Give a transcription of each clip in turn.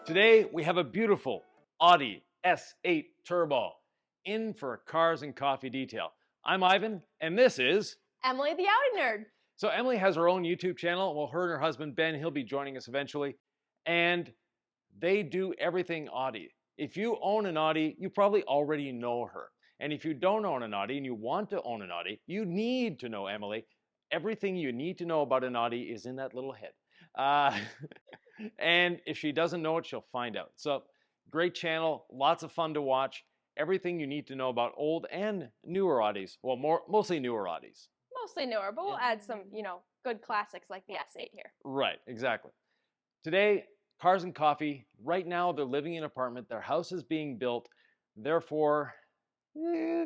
Today we have a beautiful Audi S8 Turbo in for a cars and coffee detail. I'm Ivan and this is Emily the Audi Nerd. So Emily has her own YouTube channel. Well, her and her husband Ben, he'll be joining us eventually. And they do everything Audi. If you own an Audi, you probably already know her. And if you don't own an Audi and you want to own an Audi, you need to know Emily. Everything you need to know about an Audi is in that little head. And if she doesn't know it, she'll find out. So great channel, lots of fun to watch. Everything you need to know about old and newer Audis. Well, mostly newer Audis. Mostly newer, but we'll add some, good classics like the S8 here. Right, exactly. Today, cars and coffee. Right now, they're living in an apartment. Their house is being built. Therefore,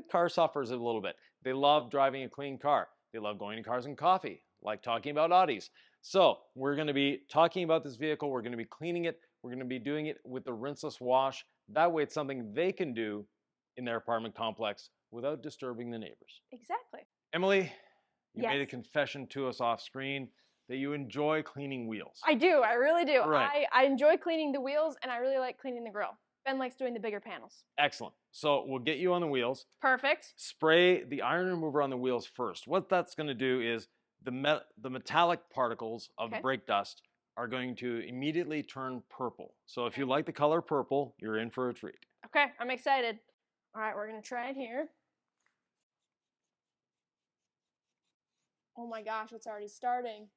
car suffers a little bit. They love driving a clean car. They love going to cars and coffee, like talking about Audis. So we're going to be talking about this vehicle. We're going to be cleaning it. We're going to be doing it with the rinseless wash. That way it's something they can do in their apartment complex without disturbing the neighbors. Exactly. Emily, you Yes. made a confession to us off screen that you enjoy cleaning wheels. I do. I really do. Right. I enjoy cleaning the wheels, and I really like cleaning the grill. Ben likes doing the bigger panels. Excellent. So we'll get you on the wheels. Perfect. Spray the iron remover on the wheels first. What that's going to do is the metallic particles of the Okay. brake dust are going to immediately turn purple. So if you like the color purple, you're in for a treat. Okay, I'm excited. All right, we're going to try it here. Oh my gosh, it's already starting.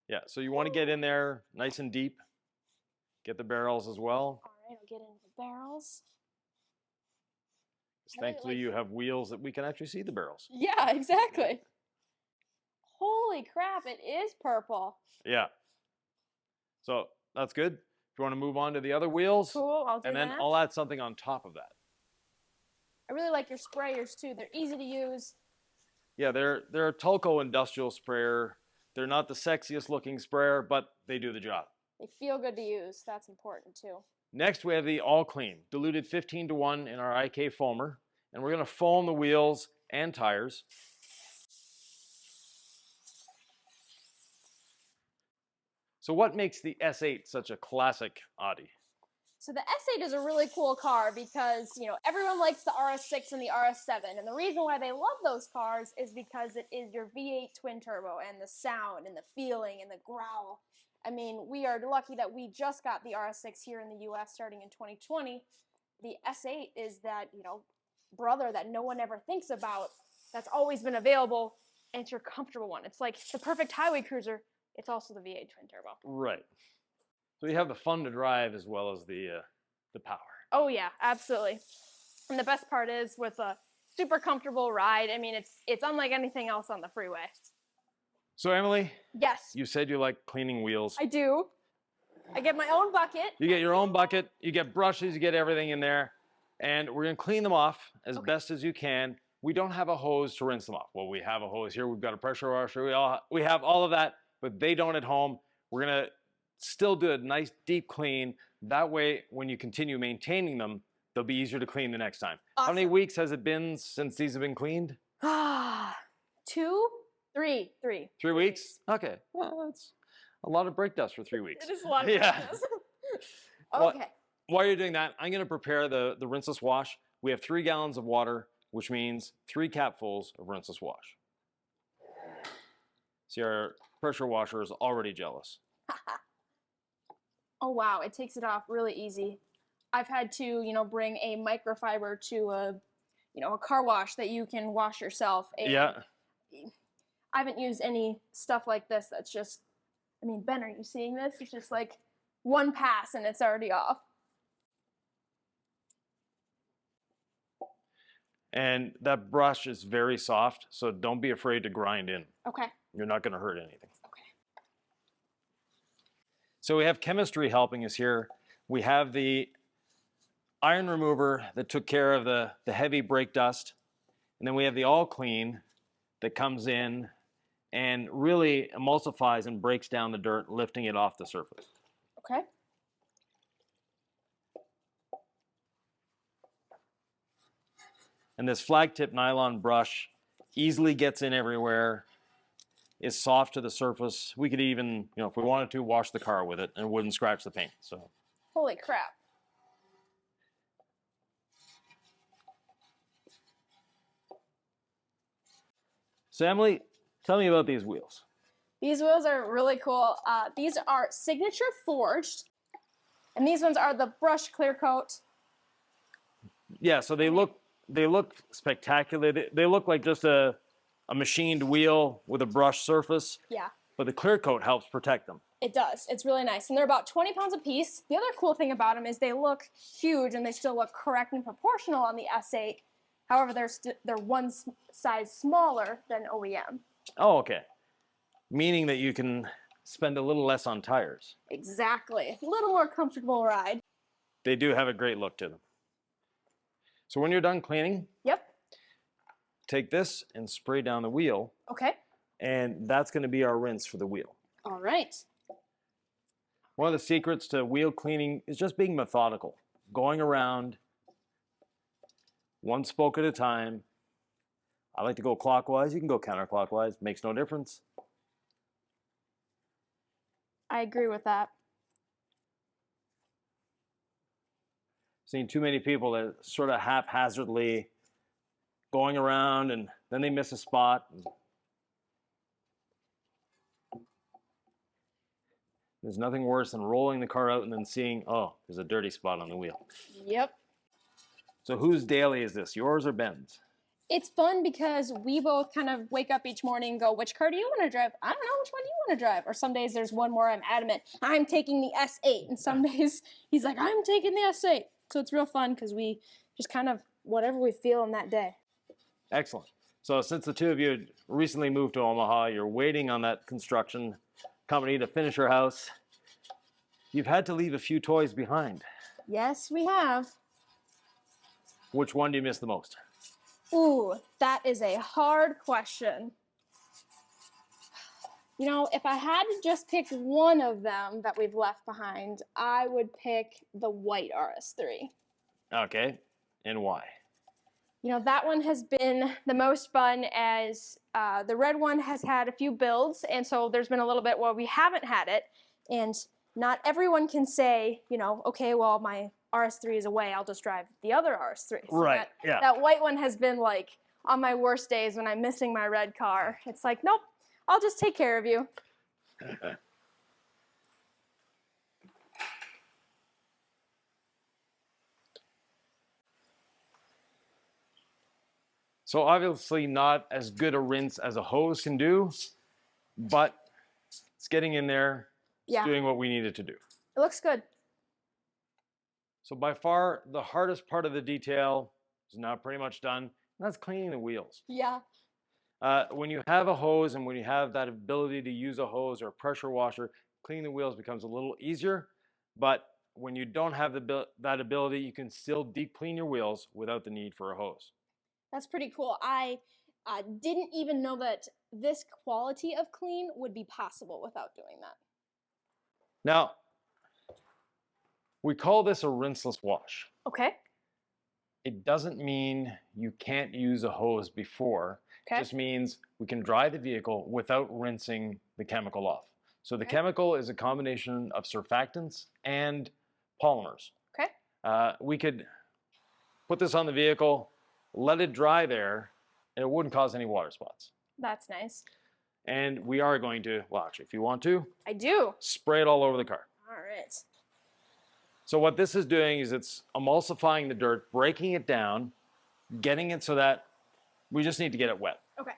Yeah, so you want to get in there nice and deep. Get the barrels as well. All right, I'll get into the barrels. 'Cause thankfully you have wheels that we can actually see the barrels. Yeah, exactly. Holy crap, it is purple. Yeah. So that's good. If you want to move on to the other wheels, Cool, I'll do and then that. I'll add something on top of that. I really like your sprayers too. They're easy to use. Yeah, they're a Tulco industrial sprayer. They're not the sexiest looking sprayer, but they do the job. They feel good to use. That's important too. Next, we have the All Clean, diluted 15-to-1 in our IK foamer, and we're going to foam the wheels and tires. So what makes the S8 such a classic Audi? So the S8 is a really cool car because, everyone likes the RS6 and the RS7. And the reason why they love those cars is because it is your V8 twin turbo and the sound and the feeling and the growl. I mean, we are lucky that we just got the RS6 here in the US starting in 2020. The S8 is that, brother that no one ever thinks about that's always been available, and it's your comfortable one. It's like the perfect highway cruiser. It's also the V8 twin turbo. Right. So you have the fun to drive as well as the power. Oh yeah, absolutely. And the best part is with a super comfortable ride. I mean, it's unlike anything else on the freeway. So Emily, Yes, you said you like cleaning wheels. I do. I get my own bucket. You get your own bucket, you get brushes, you get everything in there, and we're going to clean them off as best as you can. We don't have a hose to rinse them off. Well, we have a hose here. We've got a pressure washer. We have all of that, but they don't at home. We're going to still do a nice deep clean. That way, when you continue maintaining them, they'll be easier to clean the next time. Awesome. How many weeks has it been since these have been cleaned? 2, 3. 3 weeks? Okay. Well, that's a lot of brake dust for 3 weeks. It is a lot of Yeah. business. Well, Okay. while you're doing that, I'm going to prepare the rinseless wash. We have 3 gallons of water, which means 3 capfuls of rinseless wash. See, our pressure washer is already jealous. Oh wow, it takes it off really easy. I've had to, bring a microfiber to a car wash that you can wash yourself. And Yeah. I haven't used any stuff like this that's just, Ben, are you seeing this? It's just like one pass and it's already off. And that brush is very soft, so don't be afraid to grind in. Okay. You're not going to hurt anything. Okay. So we have chemistry helping us here. We have the iron remover that took care of the heavy brake dust. And then we have the All Clean that comes in and really emulsifies and breaks down the dirt, lifting it off the surface. Okay. And this flag tip nylon brush easily gets in everywhere, is soft to the surface. We could even, if we wanted to, wash the car with it and it wouldn't scratch the paint. So Holy crap. So Emily, tell me about these wheels. These wheels are really cool. These are signature forged, and these ones are the brushed clear coat. Yeah, so they look spectacular. They look like just a machined wheel with a brushed surface, Yeah, but the clear coat helps protect them. it does. It's really nice. And they're about 20 pounds a piece. The other cool thing about them is they look huge and they still look correct and proportional on the S8. However, they're one size smaller than OEM. Oh, okay. Meaning that you can spend a little less on tires. Exactly. A little more comfortable ride. They do have a great look to them. So when you're done cleaning, Yep. take this and spray down the wheel, Okay. and that's going to be our rinse for the wheel. All right. One of the secrets to wheel cleaning is just being methodical, going around one spoke at a time. I like to go clockwise. You can go counterclockwise. Makes no difference. I agree with that. Seen too many people that sort of haphazardly going around and then they miss a spot. There's nothing worse than rolling the car out and then seeing, oh, there's a dirty spot on the wheel. Yep. So whose daily is this, yours or Ben's? It's fun because we both kind of wake up each morning and go, which car do you want to drive? I don't know, which one do you want to drive? Or some days there's one where I'm adamant, I'm taking the S8. And some days he's like, I'm taking the S8. So it's real fun because we just kind of, whatever we feel in that day. Excellent. So since the two of you had recently moved to Omaha, you're waiting on that construction company to finish your house. You've had to leave a few toys behind. Yes, we have. Which one do you miss the most? Ooh, that is a hard question. You know, if I had to just pick one of them that we've left behind, I would pick the white RS3. Okay, and why? You know, that one has been the most fun as the red one has had a few builds, and so there's been a little bit where we haven't had it, and not everyone can say, you know, okay, well, my RS3 is away, I'll just drive the other RS3. So Right, yeah. That white one has been like on my worst days when I'm missing my red car. It's like, nope, I'll just take care of you. So obviously not as good a rinse as a hose can do, but it's getting in there, it's Yeah. doing what we need it to do. It looks good. So by far, the hardest part of the detail is now pretty much done, and that's cleaning the wheels. Yeah. When you have a hose and when you have that ability to use a hose or a pressure washer, cleaning the wheels becomes a little easier, but when you don't have that ability, you can still deep clean your wheels without the need for a hose. That's pretty cool. I didn't even know that this quality of clean would be possible without doing that. Now, we call this a rinseless wash. Okay. It doesn't mean you can't use a hose before. Okay. It just means we can dry the vehicle without rinsing the chemical off. So the Okay. chemical is a combination of surfactants and polymers. Okay. We could put this on the vehicle, let it dry there, and it wouldn't cause any water spots. That's nice. And we are going to, well, actually, if you want to, I do. spray it all over the car. All right. So what this is doing is it's emulsifying the dirt, breaking it down, getting it so that we just need to get it wet. Okay.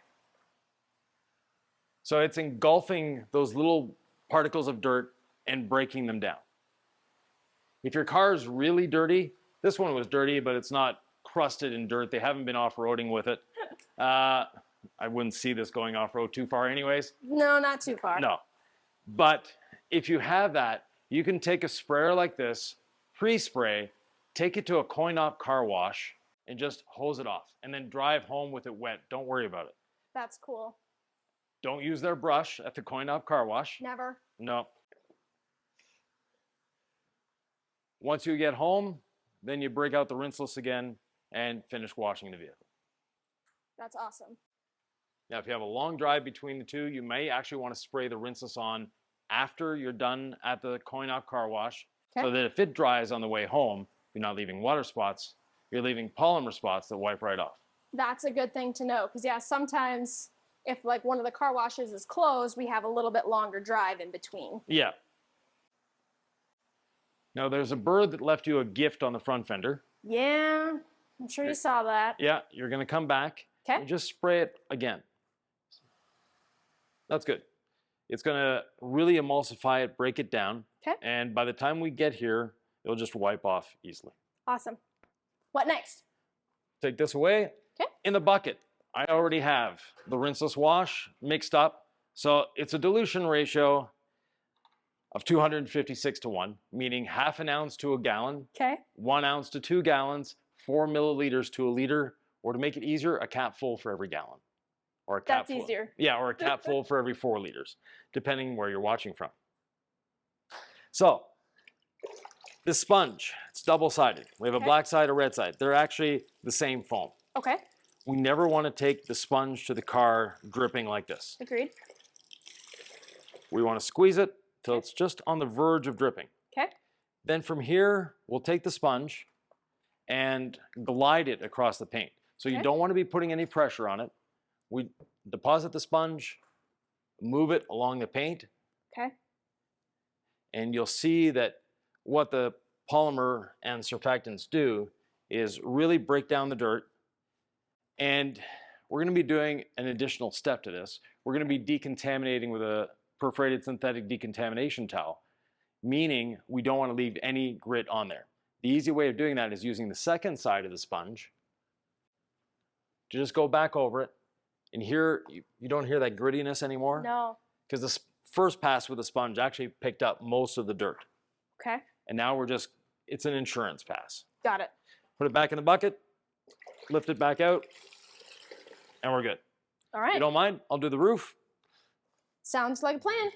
So it's engulfing those little particles of dirt and breaking them down. If your car is really dirty, this one was dirty, but it's not crusted in dirt. They haven't been off-roading with it. I wouldn't see this going off-road too far anyways. No, not too far. No. But if you have that, you can take a sprayer like this, pre-spray, take it to a coin-op car wash, and just hose it off. And then drive home with it wet. Don't worry about it. That's cool. Don't use their brush at the coin-op car wash. Never. No. Once you get home, then you break out the rinseless again and finish washing the vehicle. That's awesome. Now, if you have a long drive between the two, you may actually want to spray the rinseless on after you're done at the coin-op car wash, So that if it dries on the way home, you're not leaving water spots, you're leaving polymer spots that wipe right off. That's a good thing to know, because yeah, sometimes if like one of the car washes is closed, we have a little bit longer drive in between. Yeah. Now there's a bird that left you a gift on the front fender. Yeah, I'm sure you saw that. Yeah, you're gonna come back and just spray it again. That's good. It's gonna really emulsify it, break it down. And by the time we get here, it'll just wipe off easily. Awesome. What next? Take this away. In the bucket, I already have the rinseless wash mixed up. So it's a dilution ratio of 256 to 1, meaning half an ounce to a gallon, 1 ounce to 2 gallons, 4 milliliters to a liter, or to make it easier, a cap full for every gallon. Or a cap full. Easier. Yeah, or a cap full for every 4 liters, depending where you're watching from. So, this sponge, it's double-sided. We have a black side, a red side. They're actually the same foam. We never want to take the sponge to the car dripping like this. Agreed. We want to squeeze it till it's just on the verge of dripping. Then from here, we'll take the sponge and glide it across the paint. So you don't want to be putting any pressure on it. We deposit the sponge, move it along the paint. And you'll see that what the polymer and surfactants do is really break down the dirt. And we're going to be doing an additional step to this. We're going to be decontaminating with a perforated synthetic decontamination towel, meaning we don't want to leave any grit on there. The easy way of doing that is using the second side of the sponge to just go back over it. And here, you don't hear that grittiness anymore. No. Because the first pass with the sponge actually picked up most of the dirt. And now we're just, it's an insurance pass. Got it. Put it back in the bucket, lift it back out, and we're good. All right. If you don't mind, I'll do the roof. Sounds like a plan.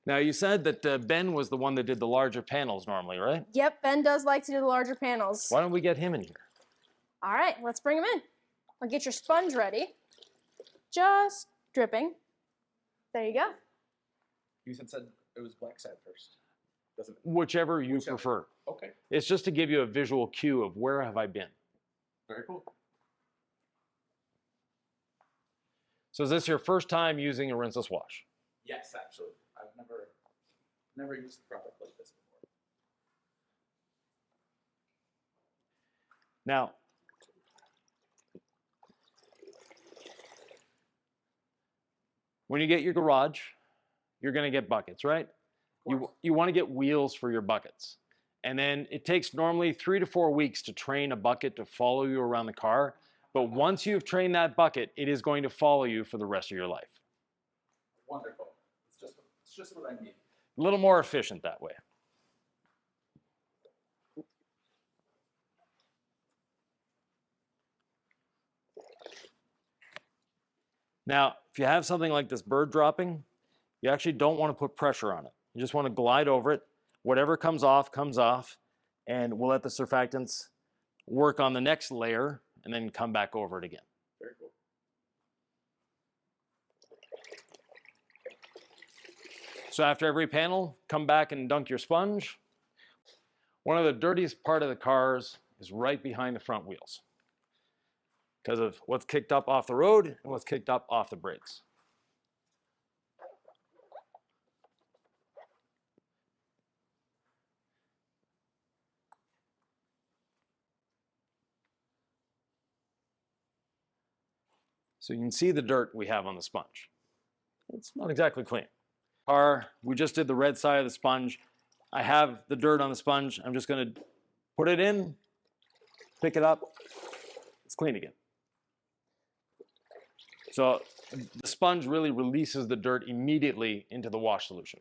Now, you said that Ben was the one that did the larger panels normally, right? Yep, Ben does like to do the larger panels. Why don't we get him in here? All right, let's bring him in. I'll get your sponge ready. Just dripping. There you go. You said it was black side first. Doesn't it? Whichever you prefer. Okay. It's just to give you a visual cue of where have I been. Very cool. So is this your first time using a rinseless wash? Yes, actually. I've never used a product like this before. Now, when you get your garage, you're going to get buckets, right? You want to get wheels for your buckets. And then it takes normally 3 to 4 weeks to train a bucket to follow you around the car. But once you've trained that bucket, it is going to follow you for the rest of your life. Wonderful. It's just what I need. A little more efficient that way. Now, if you have something like this bird dropping, you actually don't want to put pressure on it. You just want to glide over it. Whatever comes off, and we'll let the surfactants work on the next layer and then come back over it again. Very cool. So after every panel, come back and dunk your sponge. One of the dirtiest part of the cars is right behind the front wheels because of what's kicked up off the road and what's kicked up off the brakes. So you can see the dirt we have on the sponge. It's not exactly clean. We just did the red side of the sponge. I have the dirt on the sponge. I'm just going to put it in, pick it up. It's clean again. So the sponge really releases the dirt immediately into the wash solution.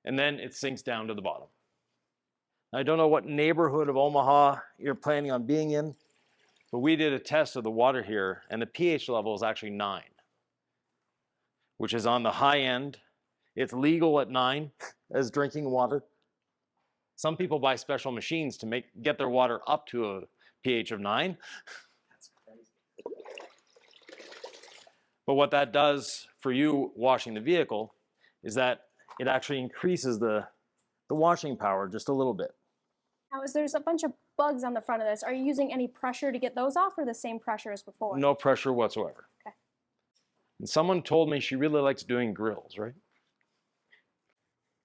And then it sinks down to the bottom. I don't know what neighborhood of Omaha you're planning on being in, but we did a test of the water here, and the pH level is actually 9, which is on the high end. It's legal at 9 as drinking water. Some people buy special machines to get their water up to a pH of 9. That's crazy. But what that does for you washing the vehicle is that it actually increases the the washing power just a little bit. Now, there's a bunch of bugs on the front of this. Are you using any pressure to get those off, or the same pressure as before? No pressure whatsoever. Okay. And someone told me she really likes doing grills, right?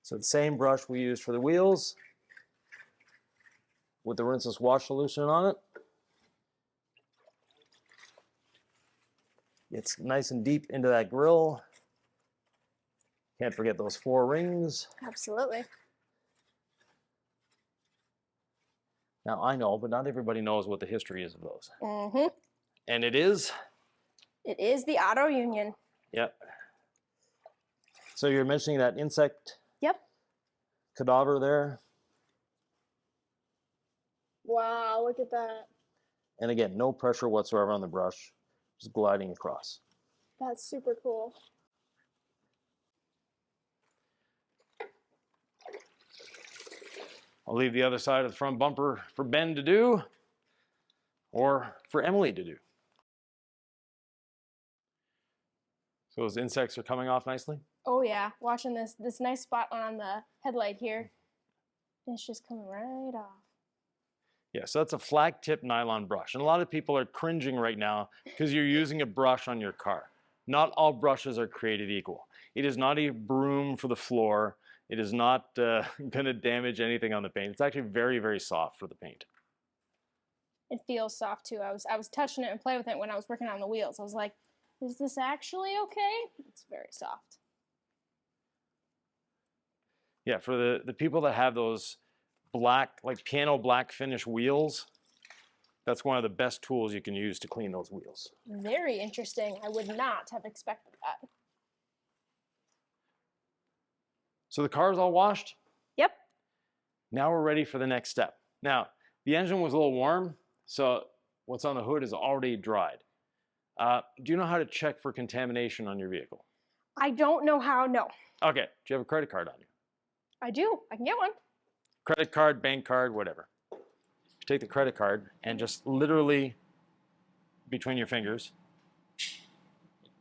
So the same brush we used for the wheels with the rinseless wash solution on it. It's nice and deep into that grill. Can't forget those 4 rings. Absolutely. Now I know, but not everybody knows what the history is of those. Mm-hmm. And it is? It is the Auto Union. Yep. So you're mentioning that insect Yep. cadaver there. Wow, look at that. And again, no pressure whatsoever on the brush, just gliding across. That's super cool. I'll leave the other side of the front bumper for Ben to do, or for Emily to do. So those insects are coming off nicely? Oh yeah, watching this nice spot on the headlight here. It's just coming right off. Yeah, so that's a flag tip nylon brush. And a lot of people are cringing right now because you're using a brush on your car. Not all brushes are created equal. It is not a broom for the floor. It is not going to damage anything on the paint. It's actually very, very soft for the paint. It feels soft too. I was touching it and playing with it when I was working on the wheels. I was like, is this actually okay? It's very soft. Yeah, for the people that have those black, like piano black finish wheels, that's one of the best tools you can use to clean those wheels. Very interesting. I would not have expected that. So the car's all washed. Yep. Now we're ready for the next step. Now, the engine was a little warm, so what's on the hood is already dried. Do you know how to check for contamination on your vehicle? I don't know how, no. Okay, do you have a credit card on you? I do. I can get one. Credit card, bank card, whatever. You take the credit card and just literally between your fingers,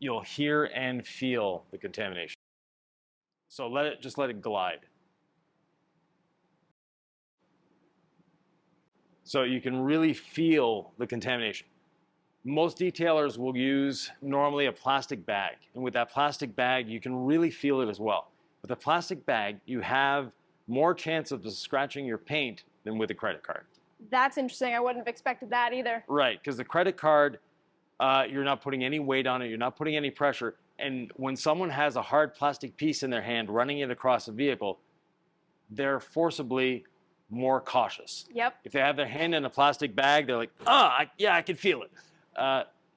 you'll hear and feel the contamination. So just let it glide. So you can really feel the contamination. Most detailers will use normally a plastic bag. And with that plastic bag, you can really feel it as well. With a plastic bag, you have more chance of scratching your paint than with a credit card. That's interesting. I wouldn't have expected that either. Right, because the credit card, you're not putting any weight on it, you're not putting any pressure. And when someone has a hard plastic piece in their hand running it across a vehicle, they're forcibly more cautious. Yep. If they have their hand in a plastic bag, they're like, yeah, I can feel it.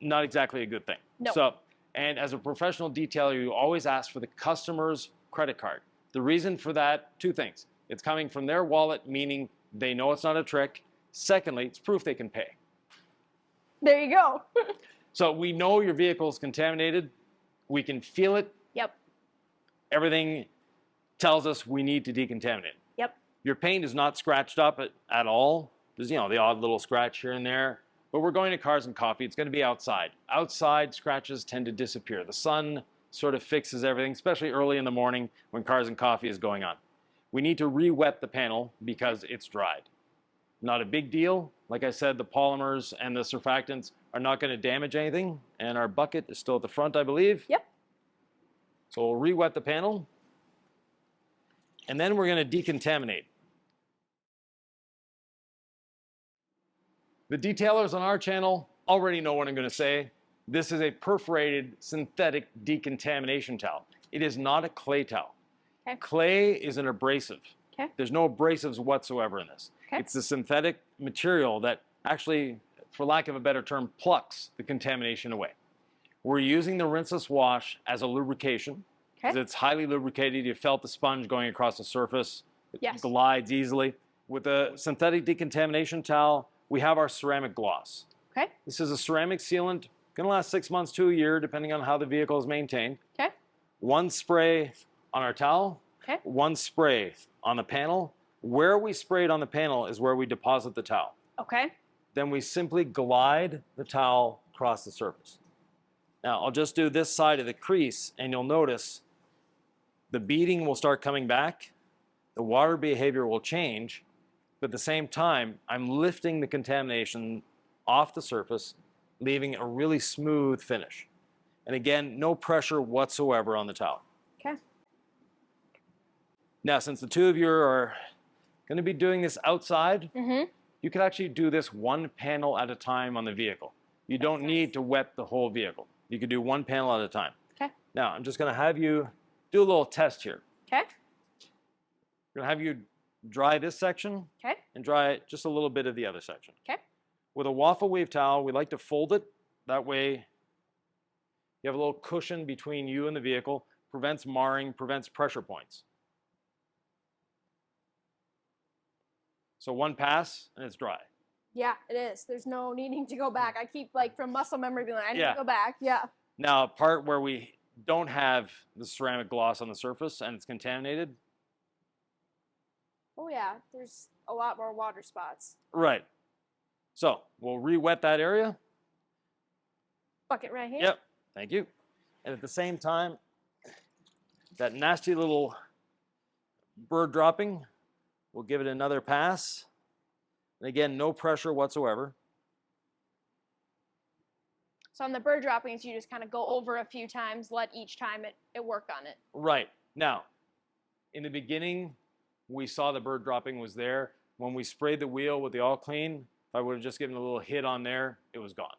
Not exactly a good thing. No. So, and as a professional detailer, you always ask for the customer's credit card. The reason for that, 2 things. It's coming from their wallet, meaning they know it's not a trick. Secondly, it's proof they can pay. There you go. So we know your vehicle is contaminated. We can feel it. Yep. Everything tells us we need to decontaminate. Yep. Your paint is not scratched up at all. There's, the odd little scratch here and there. But we're going to Cars and Coffee. It's going to be outside. Outside, scratches tend to disappear. The sun sort of fixes everything, especially early in the morning when Cars and Coffee is going on. We need to re-wet the panel because it's dried. Not a big deal. Like I said, the polymers and the surfactants are not going to damage anything. And our bucket is still at the front, I believe. Yep. So we'll re-wet the panel. And then we're going to decontaminate. The detailers on our channel already know what I'm going to say. This is a perforated synthetic decontamination towel. It is not a clay towel. Okay. Clay is an abrasive. Okay. There's no abrasives whatsoever in this. Okay. It's the synthetic material that actually, for lack of a better term, plucks the contamination away. We're using the rinseless wash as a lubrication. Okay. It's highly lubricated. You felt the sponge going across the surface. It Yes. glides easily. With the synthetic decontamination towel, we have our ceramic gloss. Okay. This is a ceramic sealant. Going to last 6 months to a year, depending on how the vehicle is maintained. Okay. 1 spray on our towel. Okay. 1 spray on the panel. Where we sprayed on the panel is where we deposit the towel. Okay. Then we simply glide the towel across the surface. Now, I'll just do this side of the crease, and you'll notice the beading will start coming back. the water behavior will change, but at the same time, I'm lifting the contamination off the surface, leaving a really smooth finish. And again, no pressure whatsoever on the towel. Okay. Now, since the two of you are going to be doing this outside, Mm-hmm. you can actually do this one panel at a time on the vehicle. You don't need to wet the whole vehicle. You can do one panel at a time. Okay. Now, I'm just going to have you do a little test here. Okay. I'm going to have you dry this section Okay. and dry just a little bit of the other section. Okay. With a waffle wave towel, we like to fold it. That way, you have a little cushion between you and the vehicle, prevents marring, prevents pressure points. So one pass and it's dry. Yeah, it is. There's no needing to go back. I keep like from muscle memory being like, I need Yeah. to go back. Yeah. Now, a part where we don't have the ceramic gloss on the surface and it's contaminated. Oh yeah, there's a lot more water spots. Right. So we'll re-wet that area. Bucket right here. Yep. Thank you. And at the same time, that nasty little bird dropping, we'll give it another pass. And again, no pressure whatsoever. So on the bird droppings, you just kind of go over a few times, let each time it work on it. Right. Now, in the beginning, we saw the bird dropping was there. When we sprayed the wheel with the all clean, if I would have just given a little hit on there, it was gone.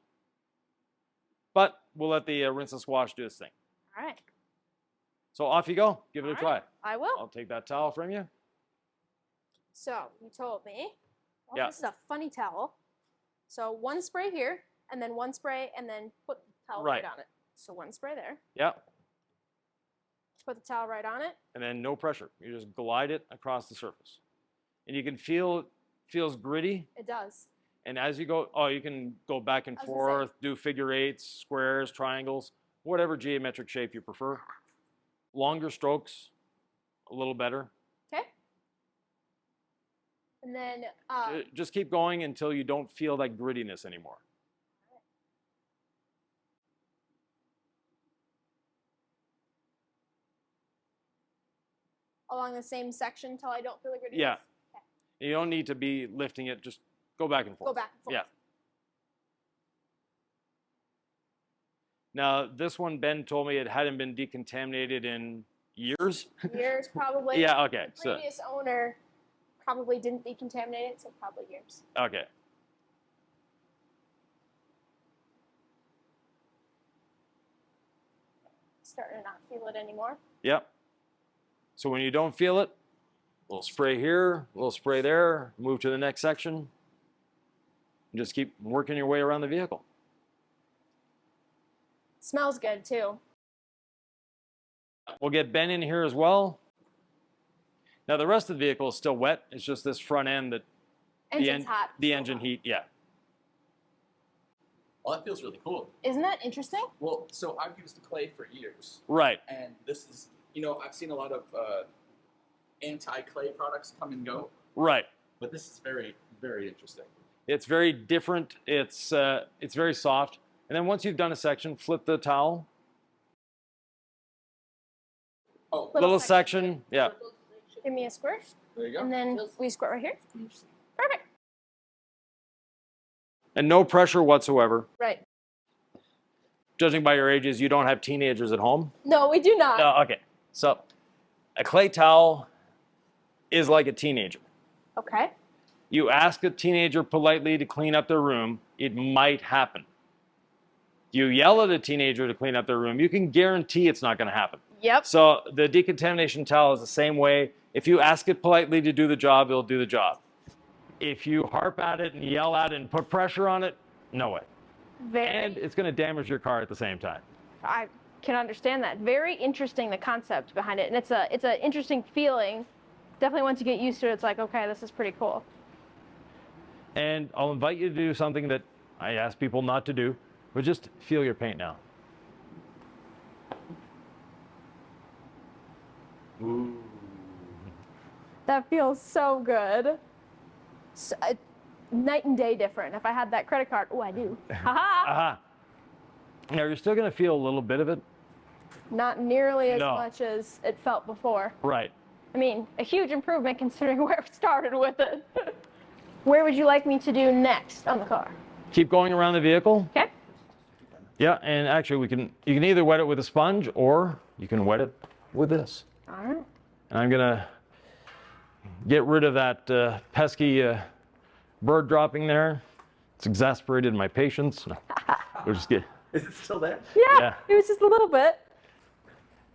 But we'll let the rinseless wash do its thing. All right. So off you go. Give it a All try. right, I will. I'll take that towel from you. So you told me. Well, Yeah. This is a funny towel. So one spray here, and then one spray, and then put the towel right Right. on it. So one spray there. Yep. Put the towel right on it. And then no pressure. You just glide it across the surface. And you can feel it feels gritty. It does. And as you go, you can go back and I was gonna say- forth, do figure eights, squares, triangles, whatever geometric shape you prefer. Longer strokes, a little better. Okay. And then Just keep going until you don't feel that grittiness anymore. along the same section till I don't feel like it. Yeah. You don't need to be lifting it, just go back and forth. Go back and forth. Yeah. Now, this one, Ben told me it hadn't been decontaminated in years. Years probably. Yeah, okay. The previous owner probably didn't decontaminate it, so probably years. Okay. Starting to not feel it anymore. Yep. So when you don't feel it, a little spray here, a little spray there, move to the next section, and just keep working your way around the vehicle. Smells good too. We'll get Ben in here as well. Now the rest of the vehicle is still wet. It's just this front end that Engine's hot. the So engine hot. heat, yeah. Well, that feels really cool. Isn't that interesting? Well, so I've used clay for years, Right. and this is, I've seen a lot of anti-clay products come and go, Right. but this is very, very interesting. It's very different. It's very soft. And then once you've done a section, flip the towel. Oh, Little Little section. section. Yeah. Give me a squirt, there you go. and then we squirt right here. Perfect. And no pressure whatsoever. Right. Judging by your ages, you don't have teenagers at home. No, we do not. No, okay. So a clay towel is like a teenager. Okay. You ask a teenager politely to clean up their room, it might happen. You yell at a teenager to clean up their room, you can guarantee it's not going to happen. Yep. So the decontamination towel is the same way. If you ask it politely to do the job, it'll do the job. If you harp at it and yell at it and put pressure on it, no way. And it's going to damage your car at the same time. I can understand that. Very interesting, the concept behind it, and it's an interesting feeling. Definitely once you get used to it, it's like, okay, this is pretty cool. And I'll invite you to do something that I ask people not to do, but just feel your paint now. Ooh. That feels so good. So, night and day different. If I had that credit card, I do. Haha. Aha. Now you're still going to feel a little bit of it. Not nearly as No. much as it felt before. Right. I mean, a huge improvement considering where we started with it. Where would you like me to do next on the car? Keep going around the vehicle. Okay. Yeah, and actually you can either wet it with a sponge or you can wet it with this. All right. And I'm gonna get rid of that pesky bird dropping there. It's exasperated my patience. We'll just get. Is it still there? Yeah, it was just a little bit.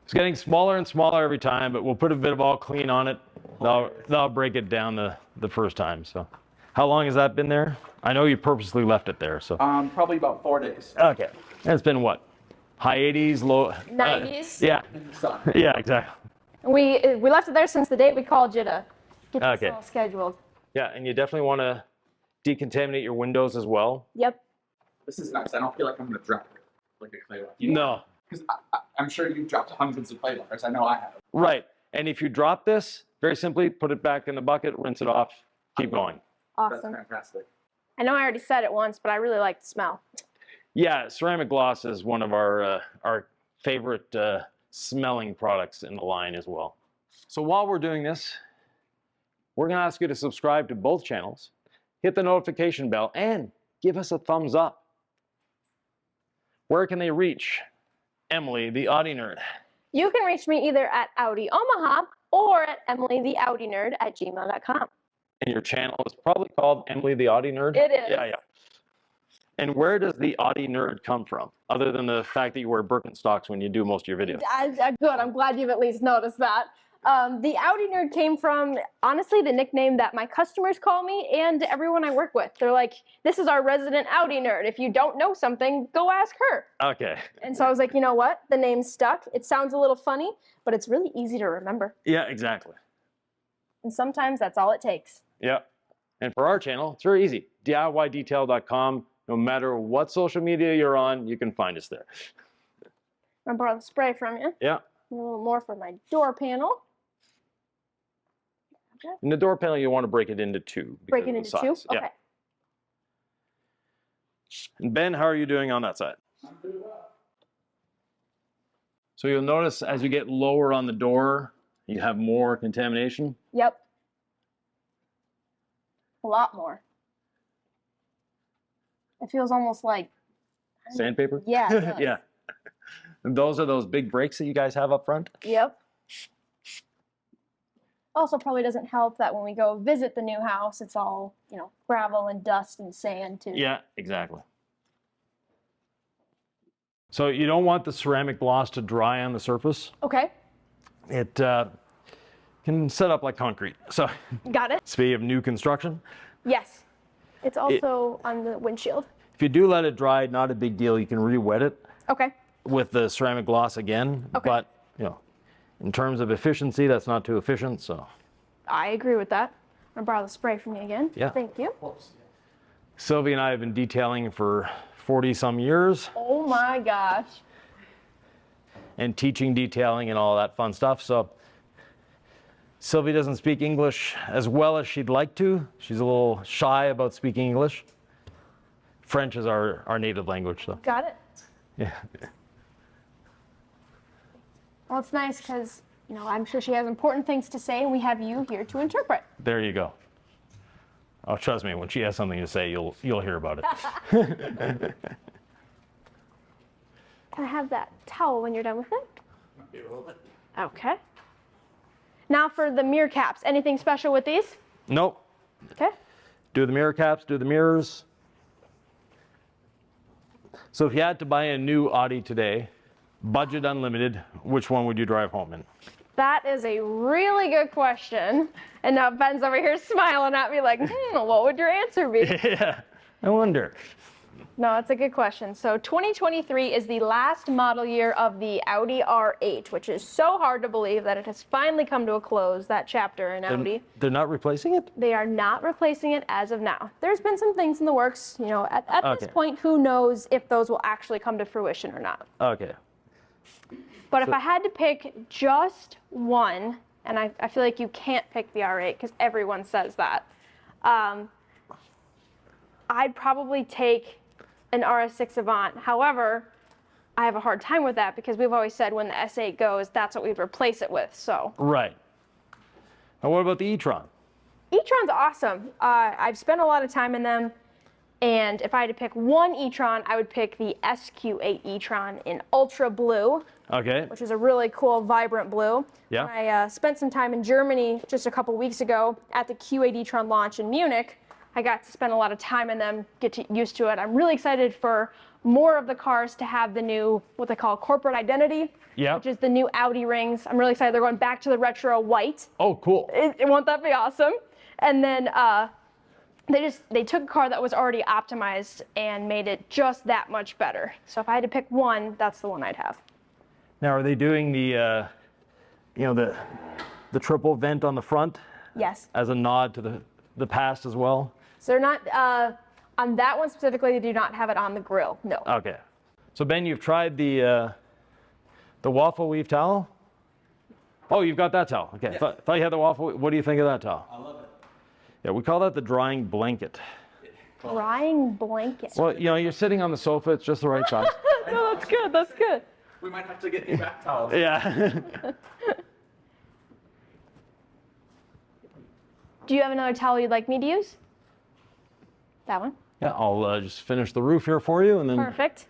It's getting smaller and smaller every time, but we'll put a bit of all clean on it. That'll break it down the first time. So, how long has that been there? I know you purposely left it there. So. Probably about 4 days. Okay. And it's been what? High 80s, low 90s. Yeah. In the sun. Yeah, exactly. We left it there since the day we called you to get this Okay. all scheduled. Yeah, and you definitely want to decontaminate your windows as well. Yep. This is nice. I don't feel like I'm gonna drop it like a clay bar. No. Because I'm sure you've dropped hundreds of clay bars. I know I have. Right. And if you drop this, very simply, put it back in the bucket, rinse it off, keep going. That's Awesome. fantastic. I know I already said it once, but I really like the smell. Yeah, ceramic gloss is one of our favorite smelling products in the line as well. So while we're doing this, we're going to ask you to subscribe to both channels, hit the notification bell, and give us a thumbs up. Where can they reach Emily, the Audi Nerd? You can reach me either at Audi Omaha or at emilytheaudinerd@gmail.com. And your channel is probably called Emily, the Audi Nerd? It is. Yeah. And where does the Audi Nerd come from, other than the fact that you wear Birkenstocks when you do most of your videos? Good. I'm glad you've at least noticed that. The Audi Nerd came from, honestly, the nickname that my customers call me and everyone I work with. They're like, this is our resident Audi Nerd. If you don't know something, go ask her. Okay. And so I was like, you know what? The name stuck. It sounds a little funny, but it's really easy to remember. Yeah, exactly. And sometimes that's all it takes. Yeah. And for our channel, it's very easy. DIYdetail.com. No matter what social media you're on, you can find us there. I'll borrow the spray from you. Yeah. A little more for my door panel. In the door panel, you want to break it into two. Break because it of the into two? size. Okay. Yeah. And Ben, how are you doing on that side? I'm pretty well. So you'll notice as you get lower on the door, you have more contamination. Yep. A lot more. It feels almost like Sandpaper? Yeah, it does. Yeah. And those are those big breaks that you guys have up front? Yep. Also probably doesn't help that when we go visit the new house, it's all, gravel and dust and sand too. Yeah, exactly. So you don't want the ceramic gloss to dry on the surface. Okay. It can set up like concrete. So Got it. speaking of new construction, Yes. It's also on the windshield. if you do let it dry, not a big deal. You can re-wet it Okay. with the ceramic gloss again. Okay. But, in terms of efficiency, that's not too efficient. So I agree with that. I'm gonna borrow the spray from you again. Yeah. Thank you. Of course. Sylvie and I have been detailing for 40 some years Oh my gosh. and teaching detailing and all that fun stuff. So Sylvie doesn't speak English as well as she'd like to. She's a little shy about speaking English. French is our native language, so Got it. yeah. Well, it's nice because, I'm sure she has important things to say and we have you here to interpret. There you go. Oh, trust me, when she has something to say, you'll hear about it. Can I have that towel when you're done with it? Might be a little bit. Okay. Now for the mirror caps. Anything special with these? Nope. Okay. Do the mirror caps, do the mirrors. So if you had to buy a new Audi today, budget unlimited, which one would you drive home in? That is a really good question. And now Ben's over here smiling at me like, what would your answer be? Yeah, I wonder. No, it's a good question. So 2023 is the last model year of the Audi R8, which is so hard to believe that it has finally come to a close, that chapter in Audi. They're not replacing it? They are not replacing it as of now. There's been some things in the works, at Okay. this point, who knows if those will actually come to fruition or not. Okay. But if I had to pick just one, and I feel like you can't pick the R8 because everyone says that, I'd probably take an RS6 Avant. However, I have a hard time with that because we've always said when the S8 goes, that's what we'd replace it with. So Right. And what about the e-tron? E-tron's awesome. I've spent a lot of time in them, and if I had to pick one e-tron, I would pick the SQ8 e-tron in ultra blue, Okay. which is a really cool, vibrant blue. Yeah. I spent some time in Germany just a couple weeks ago at the Q8 e-tron launch in Munich. I got to spend a lot of time in them, used to it. I'm really excited for more of the cars to have the new, what they call corporate identity, which is the new Audi rings. I'm really excited. They're going back to the retro white. Oh, cool. Won't that be awesome? And then they took a car that was already optimized and made it just that much better. So if I had to pick one, that's the one I'd have. Now, are they doing the, the triple vent on the front? Yes. As a nod to the past as well? So they're not, on that one specifically, they do not have it on the grill, no. Okay. So Ben, you've tried the waffle weave towel? Oh, you've got that towel. Okay. Yeah. Thought you had the waffle. What do you think of that towel? I love it. Yeah, we call that the drying blanket. Drying blanket. Well, you're sitting on the sofa. It's just the right size. No, that's good, that's good. We might have to get new back towels. Yeah. Do you have another towel you'd like me to use? That one? Yeah, I'll just finish the roof here for you, and then Perfect.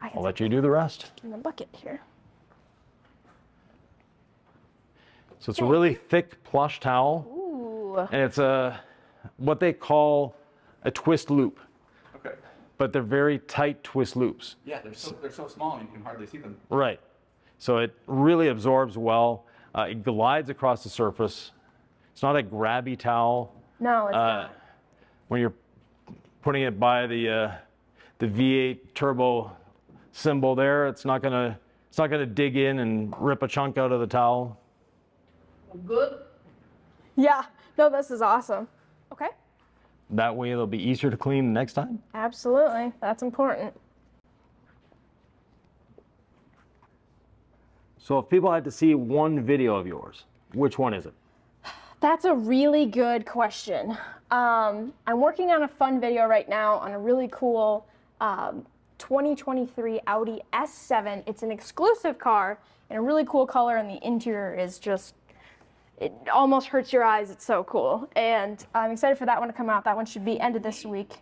I'll let you do the rest. In the bucket here. So it's a really thick plush towel, Ooh. and it's what they call a twist loop, Okay. but they're very tight twist loops. Yeah, they're so small you can hardly see them. Right. So it really absorbs well. It glides across the surface. It's not a grabby towel. No, it's not. When you're putting it by the V8 turbo symbol there, it's not gonna dig in and rip a chunk out of the towel. Good? Yeah, no, this is awesome. Okay. That way it'll be easier to clean the next time. Absolutely, that's important. So if people had to see one video of yours, which one is it? That's a really good question. I'm working on a fun video right now on a really cool 2023 Audi S8. It's an exclusive car in a really cool color, and the interior is just, it almost hurts your eyes. It's so cool. And I'm excited for that one to come out. That one should be end of this week.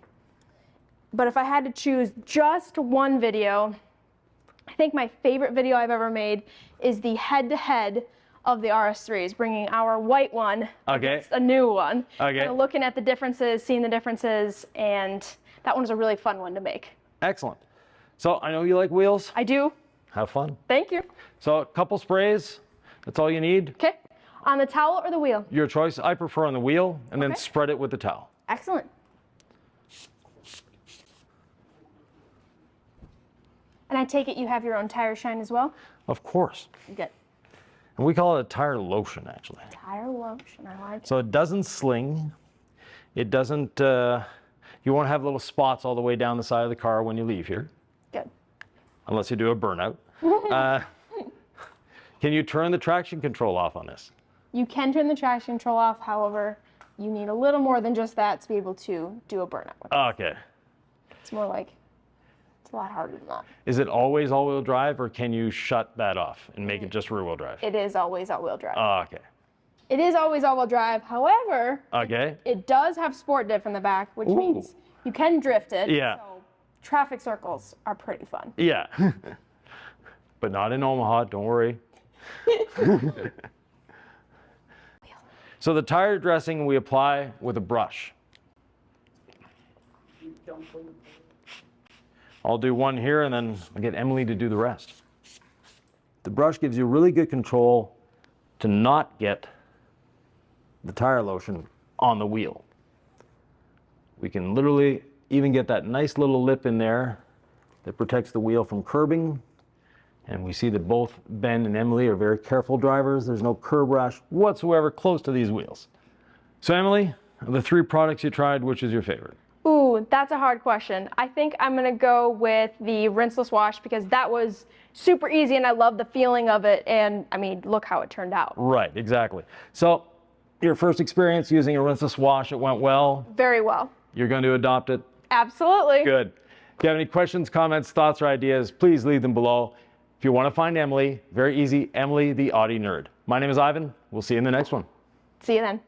But if I had to choose just one video, I think my favorite video I've ever made is the head-to-head of the RS3s, bringing our white one against a new one. Okay. Kind of looking at the differences, seeing the differences, and that one was a really fun one to make. Excellent. So I know you like wheels. I do. Have fun. Thank you. So a couple sprays, that's all you need. Okay. On the towel or the wheel? Your choice. I prefer on the wheel, and then Okay. spread it with the towel. Excellent. And I take it you have your own tire shine as well? Of course. Good. And we call it a tire lotion, actually. Tire lotion, I like it. So it doesn't sling. It doesn't, you won't have little spots all the way down the side of the car when you leave here, Good. unless you do a burnout. Can you turn the traction control off on this? You can turn the traction control off, however, you need a little more than just that to be able to do a burnout with it. Okay. It's more like, it's a lot harder than that. Is it always all-wheel drive, or can you shut that off and make it just rear-wheel drive? It is always all-wheel drive. Okay. It is always all-wheel drive, however, Okay. it does have sport diff in the back, which Ooh. means you can drift it. Yeah. So traffic circles are pretty fun. Yeah. But not in Omaha, don't worry. So the tire dressing we apply with a brush. I'll do one here, and then I'll get Emily to do the rest. The brush gives you really good control to not get the tire lotion on the wheel. We can literally even get that nice little lip in there that protects the wheel from curbing. And we see that both Ben and Emily are very careful drivers. There's no curb rash whatsoever close to these wheels. So Emily, of the 3 products you tried, which is your favorite? Ooh, that's a hard question. I think I'm gonna go with the rinseless wash because that was super easy and I love the feeling of it. And I mean, look how it turned out. Right, exactly. So your first experience using a rinseless wash, it went well. Very well. You're going to adopt it? Absolutely. Good. If you have any questions, comments, thoughts, or ideas, please leave them below. If you want to find Emily, very easy, Emily the Audi Nerd. My name is Ivan. We'll see you in the next one. See you then.